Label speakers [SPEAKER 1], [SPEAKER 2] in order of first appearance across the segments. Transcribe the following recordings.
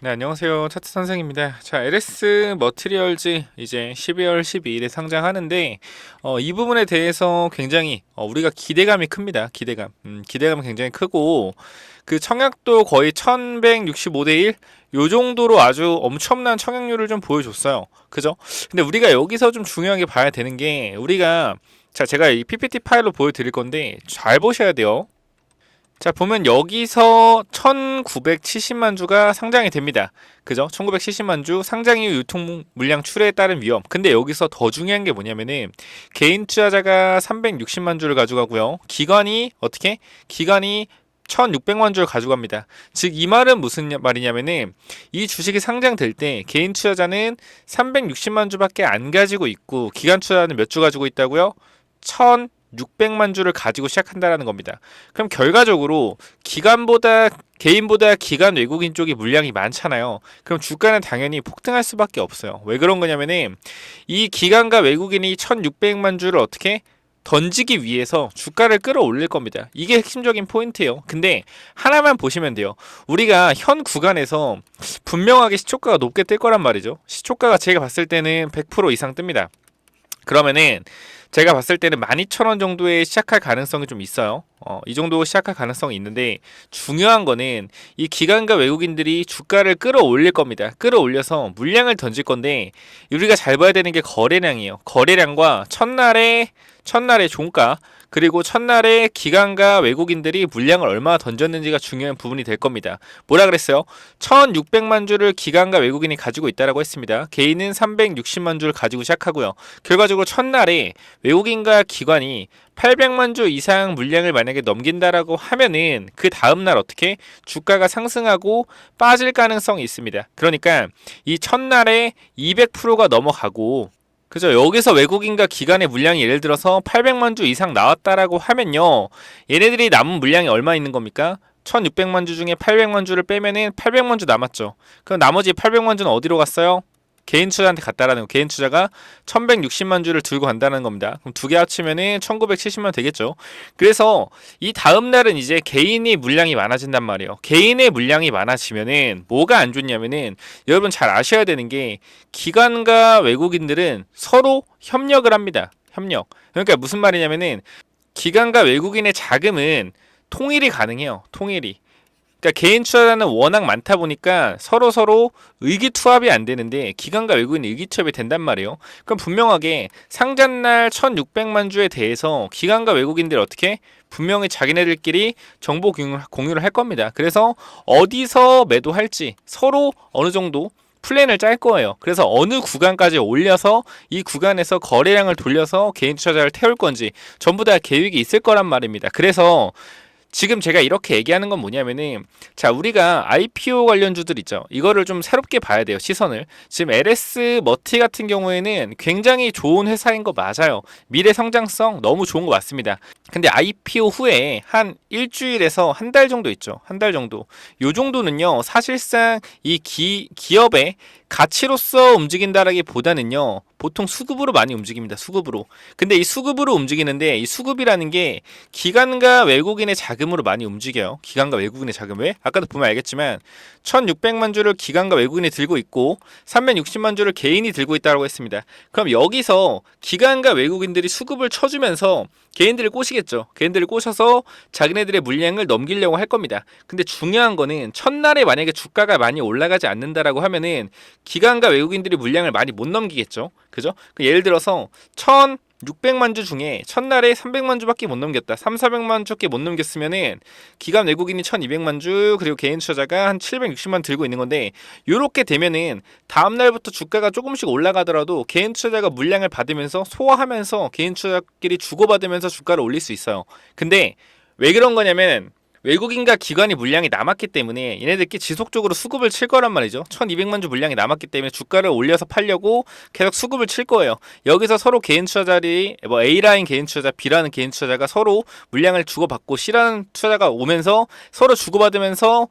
[SPEAKER 1] 네, 안녕하세요. 차트 선생입니다. 자, LS 머티리얼즈 이제 12월 12일에 상장하는데 이 부분에 대해서 굉장히 우리가 기대감이 큽니다. 기대감 굉장히 크고 그 청약도 거의 1165대 1 요 정도로 아주 엄청난 청약률을 좀 보여줬어요. 그죠? 근데 우리가 여기서 좀 중요하게 봐야 되는 게 우리가 자, 제가 이 PPT 파일로 보여드릴 건데 잘 보셔야 돼요. 자, 보면 여기서 1970만 주가 상장이 됩니다. 그죠? 1970만 주 상장 이후 유통 물량 출회에 따른 위험. 근데 여기서 더 중요한 게 뭐냐면은 개인 투자자가 360만 주를 가져가고요. 기관이 어떻게? 기관이 1600만 주를 가져갑니다. 즉, 이 말은 무슨 말이냐면은 이 주식이 상장될 때 개인 투자자는 360만 주밖에 안 가지고 있고 기관 투자자는 몇 주 가지고 있다고요? 1600만 주를 가지고 시작한다라는 겁니다. 그럼 결과적으로 개인보다 기관 외국인 쪽이 물량이 많잖아요. 그럼 주가는 당연히 폭등할 수밖에 없어요. 왜 그런 거냐면은 이 기관과 외국인이 1600만 주를 어떻게 던지기 위해서 주가를 끌어올릴 겁니다. 이게 핵심적인 포인트예요. 근데 하나만 보시면 돼요. 우리가 현 구간에서 분명하게 시초가가 높게 뜰 거란 말이죠. 시초가가 제가 봤을 때는 100% 이상 뜹니다. 그러면은 제가 봤을 때는 12,000원 정도에 시작할 가능성이 좀 있어요. 이 정도 시작할 가능성이 있는데 중요한 거는 이 기관과 외국인들이 주가를 끌어올릴 겁니다. 끌어올려서 물량을 던질 건데 우리가 잘 봐야 되는 게 거래량이에요. 거래량과 첫날의 종가 그리고 첫날에 기관과 외국인들이 물량을 얼마나 던졌는지가 중요한 부분이 될 겁니다. 뭐라 그랬어요? 1600만 주를 기관과 외국인이 가지고 있다라고 했습니다. 개인은 360만 주를 가지고 시작하고요. 결과적으로 첫날에 외국인과 기관이 800만 주 이상 물량을 만약에 넘긴다라고 하면은 그 다음날 어떻게 주가가 상승하고 빠질 가능성이 있습니다. 그러니까 이 첫날에 200%가 넘어가고 그죠? 여기서 외국인과 기관의 물량이 예를 들어서 800만 주 이상 나왔다라고 하면요. 얘네들이 남은 물량이 얼마 있는 겁니까? 1600만 주 중에 800만 주를 빼면은 800만 주 남았죠. 그럼 나머지 800만 주는 어디로 갔어요? 개인 투자한테 갔다라는 거. 개인 투자가 1160만 주를 들고 간다는 겁니다. 그럼 두 개 합치면은 1970만 되겠죠. 그래서 이 다음 날은 이제 개인의 물량이 많아진단 말이에요. 개인의 물량이 많아지면은 뭐가 안 좋냐면은 여러분 잘 아셔야 되는 게 기관과 외국인들은 서로 협력을 합니다. 협력. 그러니까 무슨 말이냐면은 기관과 외국인의 자금은 통일이 가능해요. 통일이. 그러니까 개인 투자자는 워낙 많다 보니까 서로 의기투합이 안 되는데 기관과 외국인 의기투합이 된단 말이에요. 그럼 분명하게 상장날 1600만 주에 대해서 기관과 외국인들 어떻게 분명히 자기네들끼리 정보 공유를 할 겁니다. 그래서 어디서 매도할지 서로 어느 정도 플랜을 짤 거예요. 그래서 어느 구간까지 올려서 이 구간에서 거래량을 돌려서 개인 투자자를 태울 건지 전부 다 계획이 있을 거란 말입니다. 그래서 지금 제가 이렇게 얘기하는 건 뭐냐면은 자 우리가 IPO 관련주들 있죠. 이거를 좀 새롭게 봐야 돼요. 시선을. 지금 LS 머티 같은 경우에는 굉장히 좋은 회사인 거 맞아요. 미래 성장성 너무 좋은 거 맞습니다. 근데 IPO 후에 한 일주일에서 한 달 정도 있죠. 한 달 정도. 요 정도는요. 사실상 이 기업의 가치로서 움직인다라기보다는요. 보통 수급으로 많이 움직입니다. 수급으로. 근데 이 수급으로 움직이는데 이 수급이라는 게 기관과 외국인의 자금으로 많이 움직여요. 기관과 외국인의 자금. 왜? 아까도 보면 알겠지만 1600만 주를 기관과 외국인이 들고 있고 360만 주를 개인이 들고 있다고 했습니다. 그럼 여기서 기관과 외국인들이 수급을 쳐주면서 개인들을 꼬시겠죠. 개인들을 꼬셔서 자기네들의 물량을 넘기려고 할 겁니다. 근데 중요한 거는 첫날에 만약에 주가가 많이 올라가지 않는다라고 하면은 기관과 외국인들이 물량을 많이 못 넘기겠죠. 그죠? 예를 들어서 1600만 주 중에 첫날에 300만 주밖에 못 넘겼다. 400만 주밖에 못 넘겼으면은 기관 외국인이 1200만 주 그리고 개인 투자자가 한 760만 들고 있는 건데 요렇게 되면은 다음 날부터 주가가 조금씩 올라가더라도 개인 투자자가 물량을 받으면서 소화하면서 개인 투자자끼리 주고받으면서 주가를 올릴 수 있어요. 근데 왜 그런 거냐면 외국인과 기관이 물량이 남았기 때문에 얘네들끼리 지속적으로 수급을 칠 거란 말이죠. 1200만 주 물량이 남았기 때문에 주가를 올려서 팔려고 계속 수급을 칠 거예요. 여기서 서로 개인 투자자들이 뭐 A라인 개인 투자자, B라는 개인 투자자가 서로 물량을 주고받고 C라는 투자자가 오면서 서로 주고받으면서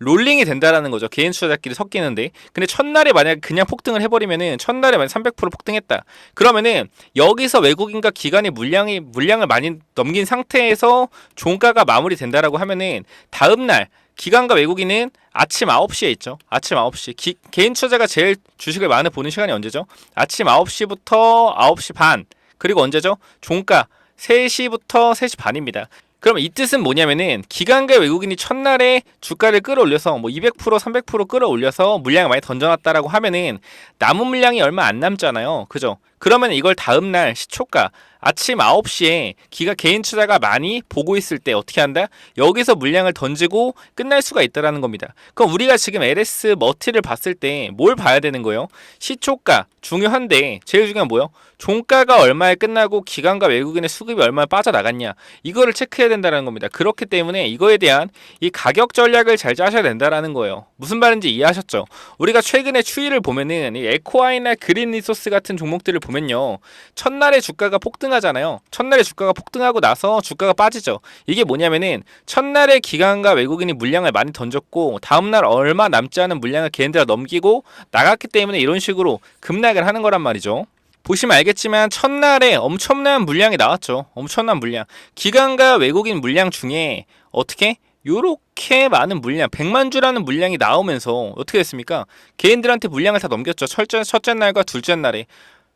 [SPEAKER 1] 롤링이 된다라는 거죠. 개인 투자자끼리 섞이는데. 근데 첫날에 만약에 그냥 폭등을 해버리면은 첫날에 만약 300% 폭등했다. 그러면은 여기서 외국인과 기관이 물량을 많이 넘긴 상태에서 종가가 마무리된다라고 하면은 다음날 기관과 외국인은 아침 9시에 있죠. 아침 9시. 개인 투자자가 제일 주식을 많이 보는 시간이 언제죠? 아침 9시부터 9시 반. 그리고 언제죠? 종가 3시부터 3시 반입니다. 그럼 이 뜻은 뭐냐면은 기관과 외국인이 첫날에 주가를 끌어올려서 뭐 200% 300% 끌어올려서 물량을 많이 던져놨다라고 하면은 남은 물량이 얼마 안 남잖아요. 그죠? 그러면 이걸 다음날 시초가 아침 9시에 개인 투자가 많이 보고 있을 때 어떻게 한다? 여기서 물량을 던지고 끝날 수가 있다라는 겁니다. 그럼 우리가 지금 LS 머티를 봤을 때 뭘 봐야 되는 거예요? 시초가 중요한데 제일 중요한 뭐예요? 종가가 얼마에 끝나고 기관과 외국인의 수급이 얼마에 빠져나갔냐, 이거를 체크해야 된다는 겁니다. 그렇기 때문에 이거에 대한 이 가격 전략을 잘 짜셔야 된다라는 거예요. 무슨 말인지 이해하셨죠? 우리가 최근에 추이를 보면은 이 에코아이나 그린 리소스 같은 종목들을 보면요, 첫날에 주가가 폭등하잖아요. 첫날에 주가가 폭등하고 나서 주가가 빠지죠. 이게 뭐냐면은 첫날에 기관과 외국인이 물량을 많이 던졌고 다음날 얼마 남지 않은 물량을 걔네들가 넘기고 나갔기 때문에 이런 식으로 급락을 하는 거란 말이죠. 보시면 알겠지만 첫날에 엄청난 물량이 나왔죠. 엄청난 물량. 기관과 외국인 물량 중에 어떻게? 요렇게 많은 물량, 100만 주라는 물량이 나오면서 어떻게 됐습니까? 개인들한테 물량을 다 넘겼죠. 첫째 날과 둘째 날에.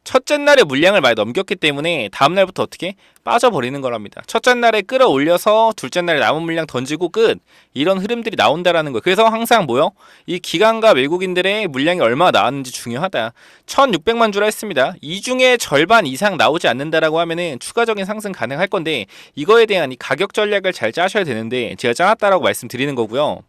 [SPEAKER 1] 첫째 날에 물량을 많이 넘겼기 때문에 다음 날부터 어떻게? 빠져버리는 거랍니다. 첫째 날에 끌어올려서 둘째 날에 남은 물량 던지고 끝. 이런 흐름들이 나온다라는 거예요. 그래서 항상 뭐요? 이 기관과 외국인들의 물량이 얼마나 나왔는지 중요하다. 1600만 주라 했습니다. 이 중에 절반 이상 나오지 않는다라고 하면은 추가적인 상승 가능할 건데 이거에 대한 이 가격 전략을 잘 짜셔야 되는데 제가 짜놨다라고 말씀드리는 거고요.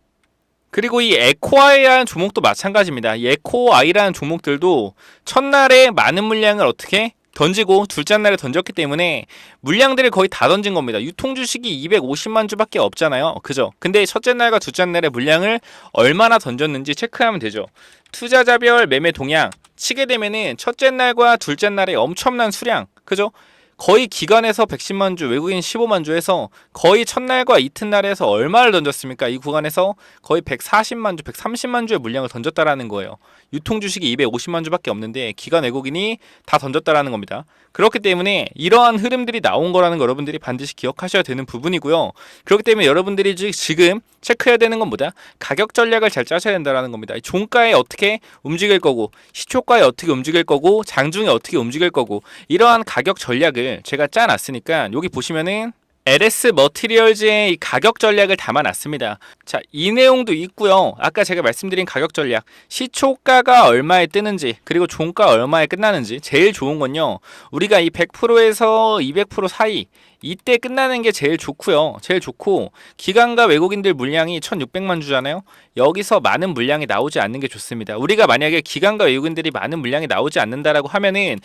[SPEAKER 1] 그리고 이 에코아이라는 종목도 마찬가지입니다. 이 에코아이라는 종목들도 첫날에 많은 물량을 어떻게 던지고 둘째 날에 던졌기 때문에 물량들을 거의 다 던진 겁니다. 유통 주식이 250만 주밖에 없잖아요. 그죠? 근데 첫째 날과 둘째 날에 물량을 얼마나 던졌는지 체크하면 되죠. 투자자별 매매 동향 치게 되면은 첫째 날과 둘째 날에 엄청난 수량, 그죠? 거의 기관에서 110만 주, 외국인 15만 주 해서 거의 첫날과 이튿날에서 얼마를 던졌습니까? 이 구간에서 거의 140만 주, 130만 주의 물량을 던졌다라는 거예요. 유통 주식이 250만 주밖에 없는데 기관 외국인이 다 던졌다라는 겁니다. 그렇기 때문에 이러한 흐름들이 나온 거라는 거 여러분들이 반드시 기억하셔야 되는 부분이고요. 그렇기 때문에 여러분들이 지금 체크해야 되는 건 뭐다? 가격 전략을 잘 짜셔야 된다는 겁니다. 종가에 어떻게 움직일 거고 시초가에 어떻게 움직일 거고 장중에 어떻게 움직일 거고 이러한 가격 전략을 제가 짜놨으니까 여기 보시면은 LS 머티리얼즈의 이 가격 전략을 담아놨습니다. 자, 이 내용도 있고요. 아까 제가 말씀드린 가격 전략, 시초가가 얼마에 뜨는지 그리고 종가 얼마에 끝나는지 제일 좋은 건요, 우리가 이 100%에서 200% 사이 이때 끝나는 게 제일 좋고요. 제일 좋고 기관과 외국인들 물량이 1600만 주잖아요. 여기서 많은 물량이 나오지 않는 게 좋습니다. 우리가 만약에 기관과 외국인들이 많은 물량이 나오지 않는다라고 하면은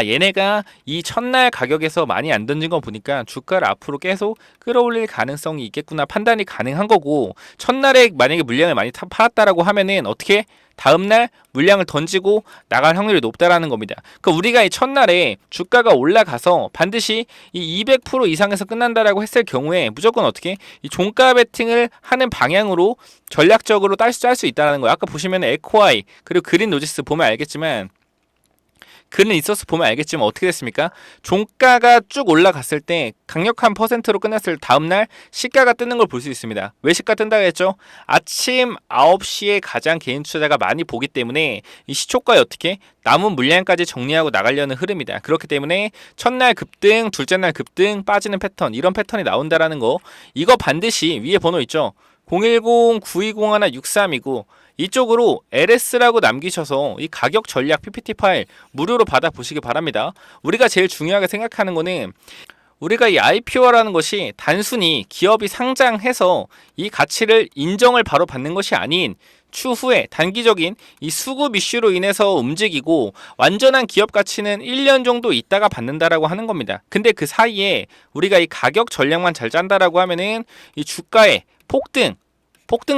[SPEAKER 1] 얘네가 이 첫날 가격에서 많이 안 던진 거 보니까 주가를 앞으로 계속 끌어올릴 가능성이 있겠구나 판단이 가능한 거고, 첫날에 만약에 물량을 많이 팔았다라고 하면은 어떻게? 다음날 물량을 던지고 나갈 확률이 높다라는 겁니다. 그러니까 우리가 이 첫날에 주가가 올라가서 반드시 이 200% 이상에서 끝난다라고 했을 경우에 무조건 어떻게? 이 종가 베팅을 하는 방향으로 전략적으로 짤 수 있다는 거예요. 아까 보시면 에코아이 그리고 그린 로지스 보면 알겠지만 글은 있어서 보면 알겠지만 어떻게 됐습니까? 종가가 쭉 올라갔을 때 강력한 퍼센트로 끝났을 다음날 시가가 뜨는 걸 볼 수 있습니다. 왜 시가 뜬다고 했죠? 아침 9시에 가장 개인 투자자가 많이 보기 때문에 이 시초가에 어떻게? 남은 물량까지 정리하고 나가려는 흐름이다. 그렇기 때문에 첫날 급등, 둘째 날 급등, 빠지는 패턴, 이런 패턴이 나온다라는 거, 이거 반드시 위에 번호 있죠? 010-9201-6329 이쪽으로 LS라고 남기셔서 이 가격 전략 PPT 파일 무료로 받아 보시기 바랍니다. 우리가 제일 중요하게 생각하는 거는 우리가 이 IPO라는 것이 단순히 기업이 상장해서 이 가치를 인정을 바로 받는 것이 아닌 추후에 단기적인 이 수급 이슈로 인해서 움직이고 완전한 기업 가치는 1년 정도 있다가 받는다라고 하는 겁니다. 근데 그 사이에 우리가 이 가격 전략만 잘 짠다라고 하면은 이 주가의 폭등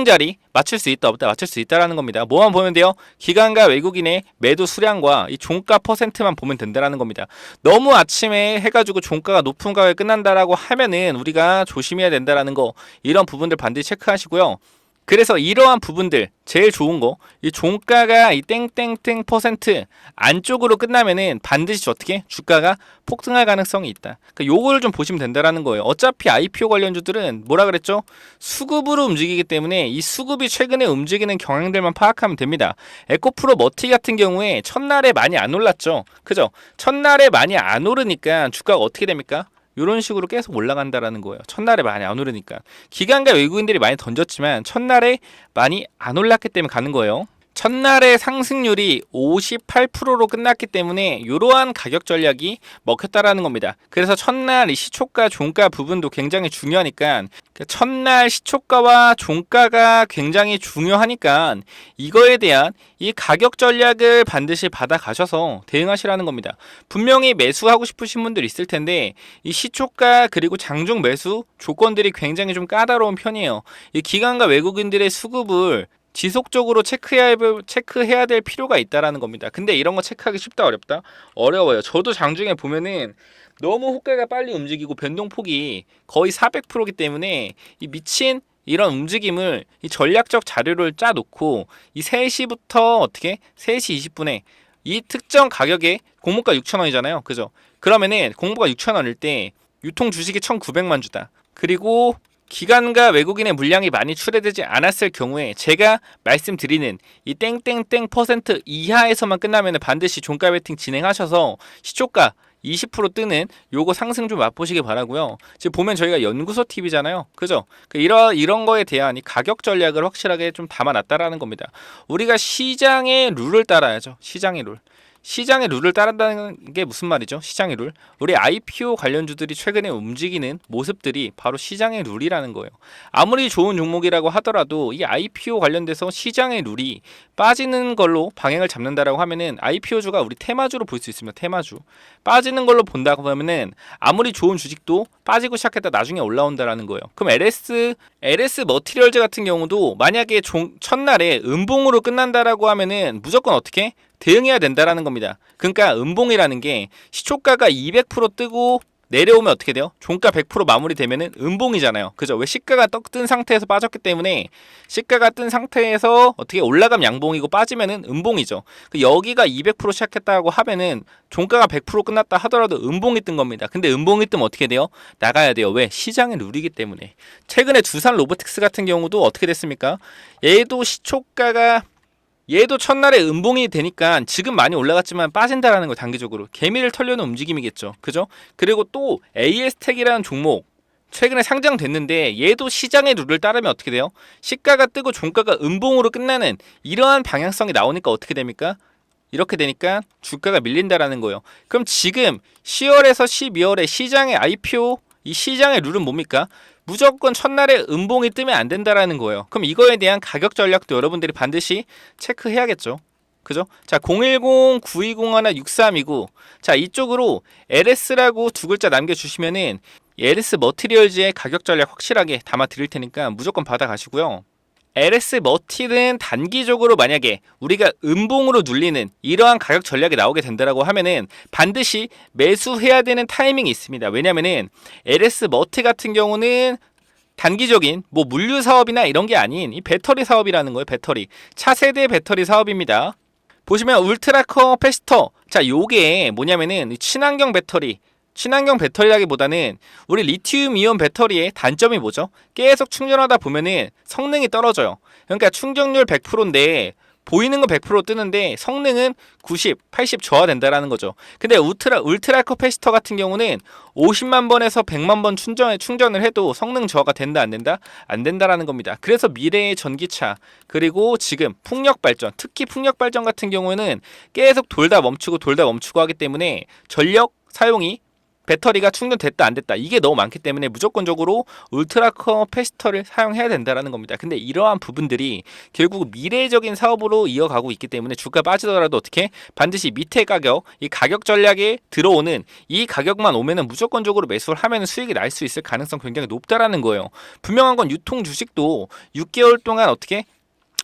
[SPEAKER 1] 자리 맞출 수 있다 없다 맞출 수 있다라는 겁니다. 뭐만 보면 돼요? 기관과 외국인의 매도 수량과 이 종가 퍼센트만 보면 된다라는 겁니다. 너무 아침에 해가지고 종가가 높은 가격에 끝난다라고 하면은 우리가 조심해야 된다라는 거, 이런 부분들 반드시 체크하시고요. 그래서 이러한 부분들 제일 좋은 거, 이 종가가 이 땡땡땡 퍼센트 안쪽으로 끝나면은 반드시 어떻게 주가가 폭등할 가능성이 있다. 그러니까 요거를 좀 보시면 된다라는 거예요. 어차피 IPO 관련주들은 뭐라 그랬죠? 수급으로 움직이기 때문에 이 수급이 최근에 움직이는 경향들만 파악하면 됩니다. 에코프로 머티 같은 경우에 첫날에 많이 안 올랐죠. 그죠? 첫날에 많이 안 오르니까 주가가 어떻게 됩니까? 이런 식으로 계속 올라간다라는 거예요. 첫날에 많이 안 오르니까. 기관과 외국인들이 많이 던졌지만 첫날에 많이 안 올랐기 때문에 가는 거예요. 첫날의 상승률이 58%로 끝났기 때문에 이러한 가격 전략이 먹혔다라는 겁니다. 그래서 첫날 이 시초가, 종가 부분도 굉장히 중요하니까 첫날 시초가와 종가가 굉장히 중요하니까 이거에 대한 이 가격 전략을 반드시 받아가셔서 대응하시라는 겁니다. 분명히 매수하고 싶으신 분들 있을 텐데 이 시초가 그리고 장중 매수 조건들이 굉장히 좀 까다로운 편이에요. 이 기관과 외국인들의 수급을 지속적으로 체크해야 될 필요가 있다라는 겁니다. 근데 이런 거 체크하기 쉽다 어렵다? 어려워요. 저도 장중에 보면은 너무 호가가 빨리 움직이고 변동폭이 거의 400%이기 때문에 이 미친 이런 움직임을 이 전략적 자료를 짜놓고 이 3시부터 어떻게 3시 20분에 이 특정 가격에 공모가 6,000원이잖아요. 그죠? 그러면은 공모가 6,000원일 때 유통 주식이 1,900만 주다. 그리고 기관과 외국인의 물량이 많이 출하되지 않았을 경우에 제가 말씀드리는 이 땡땡땡 퍼센트 이하에서만 끝나면 반드시 종가 베팅 진행하셔서 시초가 20% 뜨는 요거 상승 좀 맛보시기 바라고요. 지금 보면 저희가 연구소 TV잖아요. 그죠? 이런 거에 대한 이 가격 전략을 확실하게 좀 담아놨다라는 겁니다. 우리가 시장의 룰을 따라야죠. 시장의 룰. 시장의 룰을 따른다는 게 무슨 말이죠? 시장의 룰. 우리 IPO 관련주들이 최근에 움직이는 모습들이 바로 시장의 룰이라는 거예요. 아무리 좋은 종목이라고 하더라도 이 IPO 관련돼서 시장의 룰이 빠지는 걸로 방향을 잡는다라고 하면은 IPO주가 우리 테마주로 볼 수 있습니다. 테마주. 빠지는 걸로 본다고 하면은 아무리 좋은 주식도 빠지고 시작했다 나중에 올라온다라는 거예요. 그럼 LS 머티리얼즈 같은 경우도 만약에 첫날에 음봉으로 끝난다라고 하면은 무조건 어떻게? 대응해야 된다라는 겁니다. 그러니까 음봉이라는 게 시초가가 200% 뜨고 내려오면 어떻게 돼요? 종가 100% 마무리되면은 음봉이잖아요. 그죠? 왜 시가가 뜬 상태에서 빠졌기 때문에 시가가 뜬 상태에서 어떻게 올라가면 양봉이고 빠지면은 음봉이죠. 여기가 200% 시작했다고 하면은 종가가 100% 끝났다 하더라도 음봉이 뜬 겁니다. 근데 음봉이 뜨면 어떻게 돼요? 나가야 돼요. 왜? 시장의 룰이기 때문에. 최근에 두산 로보틱스 같은 경우도 어떻게 됐습니까? 얘도 첫날에 음봉이 되니까 지금 많이 올라갔지만 빠진다라는 거 단기적으로 개미를 털려는 움직임이겠죠. 그죠? 그리고 또 AS텍이라는 종목 최근에 상장됐는데 얘도 시장의 룰을 따르면 어떻게 돼요? 시가가 뜨고 종가가 음봉으로 끝나는 이러한 방향성이 나오니까 어떻게 됩니까? 이렇게 되니까 주가가 밀린다라는 거예요. 그럼 지금 10월에서 12월에 시장의 IPO 이 시장의 룰은 뭡니까? 무조건 첫날에 음봉이 뜨면 안 된다라는 거예요. 그럼 이거에 대한 가격 전략도 여러분들이 반드시 체크해야겠죠. 그죠? 자, 010-9201-6329. 자, 이쪽으로 LS라고 두 글자 남겨주시면은 LS 머티리얼즈의 가격 전략 확실하게 담아 드릴 테니까 무조건 받아가시고요. LS 머티는 단기적으로 만약에 우리가 음봉으로 눌리는 이러한 가격 전략이 나오게 된다라고 하면은 반드시 매수해야 되는 타이밍이 있습니다. 왜냐면은 LS 머티 같은 경우는 단기적인 뭐 물류 사업이나 이런 게 아닌 이 배터리 사업이라는 거예요. 배터리. 차세대 배터리 사업입니다. 보시면 울트라 커패시터. 자, 요게 뭐냐면은 친환경 배터리라기보다는 우리 리튬 이온 배터리의 단점이 뭐죠? 계속 충전하다 보면은 성능이 떨어져요. 그러니까 충전율 100%인데 보이는 건 100% 뜨는데 성능은 90, 80 저하된다라는 거죠. 근데 울트라 커패시터 같은 경우는 50만 번에서 100만 번 충전을 해도 성능 저하가 된다 안 된다? 안 된다라는 겁니다. 그래서 미래의 전기차 그리고 지금 풍력 발전, 특히 풍력 발전 같은 경우는 계속 돌다 멈추고 하기 때문에 전력 사용이 배터리가 충전됐다 안 됐다 이게 너무 많기 때문에 무조건적으로 울트라 커패시터를 사용해야 된다라는 겁니다. 근데 이러한 부분들이 결국 미래적인 사업으로 이어가고 있기 때문에 주가 빠지더라도 어떻게 반드시 밑에 가격 이 가격 전략에 들어오는 이 가격만 오면은 무조건적으로 매수를 하면 수익이 날 수 있을 가능성 굉장히 높다라는 거예요. 분명한 건 유통 주식도 6개월 동안 어떻게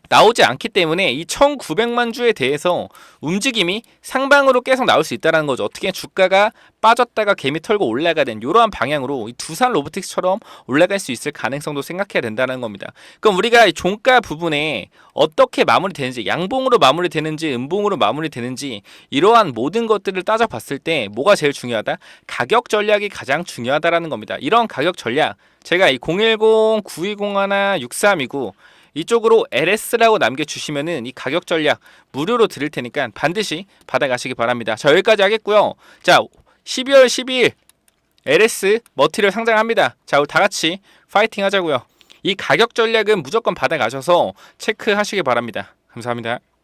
[SPEAKER 1] 나오지 않기 때문에 이 1900만 주에 대해서 움직임이 상방으로 계속 나올 수 있다는 거죠. 어떻게 주가가 빠졌다가 개미 털고 올라가는 이러한 방향으로 이 두산 로보틱스처럼 올라갈 수 있을 가능성도 생각해야 된다는 겁니다. 그럼 우리가 이 종가 부분에 어떻게 마무리되는지, 양봉으로 마무리되는지 음봉으로 마무리되는지 이러한 모든 것들을 따져봤을 때 뭐가 제일 중요하다? 가격 전략이 가장 중요하다라는 겁니다. 이런 가격 전략 제가 이 010, 9201, 6329 이쪽으로 LS라고 남겨주시면은 이 가격 전략 무료로 드릴 테니까 반드시 받아가시기 바랍니다. 자, 여기까지 하겠고요. 자, 12월 12일 LS 머티리얼 상장합니다. 자, 우리 다 같이 파이팅 하자고요. 이 가격 전략은 무조건 받아가셔서 체크하시기 바랍니다. 감사합니다.